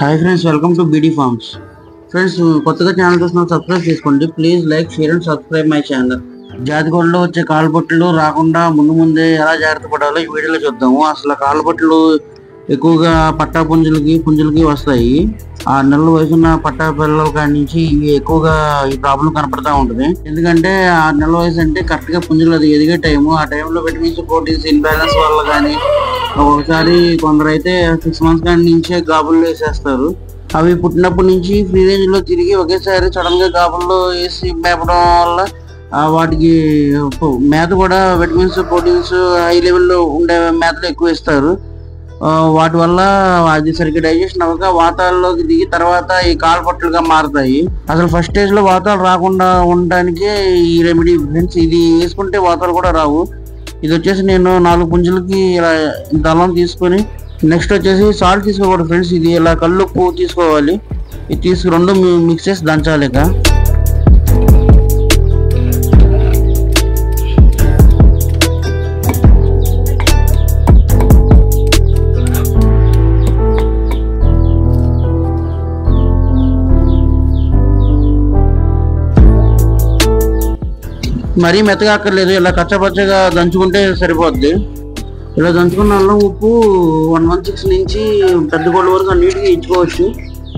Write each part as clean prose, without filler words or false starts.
Hi friends, welcome to BD farms. Friends, కొత్తగా channel చూసిన subscribe చేసుకోండి. Please like, share and subscribe my channel. జాతికోళ్ళలో వచ్చే కాలుబొట్లు రాకుండా ముందే ఎలా జాగ్రత్త పడాలో ఈ వీడియోలో చూద్దాము. అసలు కాలుబొట్లు ఎక్కువగా పట్టా పుంజులకి వస్తాయి. 6 నెలల వయసున్న పట్టా పిల్లల కాడి నుంచి ఇవి ఎక్కువగా ఈ ప్రాబ్లం కనపడతా ఉంటుంది. ఎందుకంటే 6 నెలల వయసు అంటే కరెక్ట్ గా పుంజులు అది ఎదిగే టైము. ఆ టైంలో విటమిన్స్, ప్రోటీన్స్ ఇన్బ్యాలెన్స్ వల్ల కానీ ఒకసారి కొందరైతే 6 మంత్స్ కాడి నుంచే గాబుల్లో వేసేస్తారు. అవి పుట్టినప్పటి నుంచి ఫ్రీ రేంజ్ లో తిరిగి ఒకేసారి సడన్ గా గాబుల్లో వేసి మేపడం వల్ల వాటికి మేత కూడా విటమిన్స్, ప్రోటీన్స్ హై లెవెల్లో ఉండే మేతలు ఎక్కువ ఇస్తారు. వాటి వల్ల అది సరిగ్గా డైజెషన్ అవ్వక వాతాల్లోకి దిగి తర్వాత ఈ కాలుపట్లుగా మారుతాయి. అసలు ఫస్ట్ స్టేజ్ లో వాతాలు రాకుండా ఉండడానికి ఈ రెమెడీ ఫ్రెండ్స్. ఇది వేసుకుంటే వాతాలు కూడా రావు. ఇది వచ్చేసి నేను 4 పుంజులకి ఇలా ఇంత అల్లం తీసుకొని, నెక్స్ట్ వచ్చేసి సాల్ట్ తీసుకోకూడదు ఫ్రెండ్స్. ఇది ఇలా కల్లుప్పు తీసుకోవాలి. ఇది తీసుకు 2 మిక్స్ చేసి దంచాలి. మరీ మెత్తగా అక్కర్లేదు, ఇలా కచ్చపచ్చగా దంచుకుంటే సరిపోద్ది. ఇలా దంచుకున్న అల్లం ఉప్పు 116 నుంచి పెద్ద కోళ్ళ వరకు నీటికి ఇచ్చుకోవచ్చు.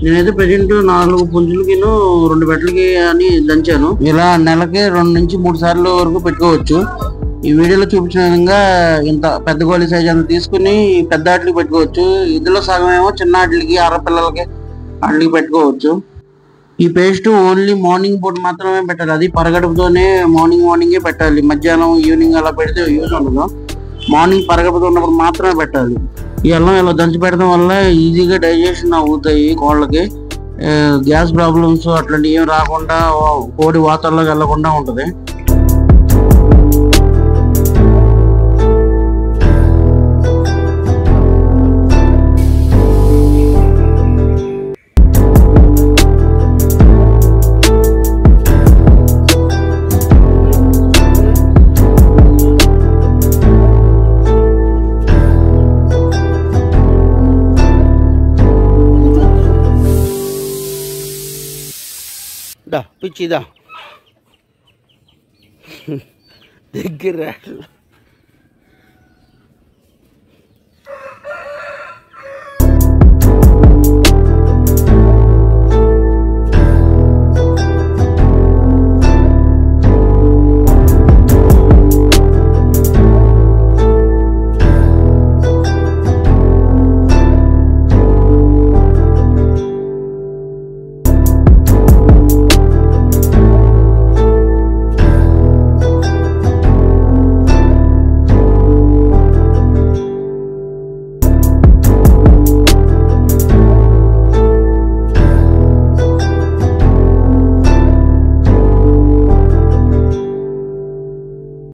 నేనైతే ప్రెజెంట్ 4 పుంజులకి 2 బెట్టలకి అని దంచాను. ఇలా నెలకి 2 నుంచి 3 సార్లు వరకు పెట్టుకోవచ్చు. ఈ వీడియోలో చూపించిన విధంగా ఇంత పెద్ద కోళ్ళ సైజ్ అంత తీసుకుని పెద్ద ఆటలకి పెట్టుకోవచ్చు. ఇందులో సగం ఏమో చిన్న ఆటలకి, పిల్లలకి ఆటలకి పెట్టుకోవచ్చు. ఈ పేస్ట్ ఓన్లీ మార్నింగ్ పూట మాత్రమే పెట్టాలి. అది పరగడుపుతోనే మార్నింగే పెట్టాలి. మధ్యాహ్నం, ఈవినింగ్ అలా పెడితే యూజ్ ఉండదు. మార్నింగ్ పరగడుపుతో ఉన్నప్పుడు మాత్రమే పెట్టాలి. ఈ అల్లం ఇలా దంచి పెట్టడం వల్ల ఈజీగా డైజెషన్ అవుతాయి కోళ్ళకి. గ్యాస్ ప్రాబ్లమ్స్ అట్లాంటివి ఏం రాకుండా కోడి వాతాల్లోకి వెళ్లకుండా ఉంటుంది. పిచ్చిదా దగ్గర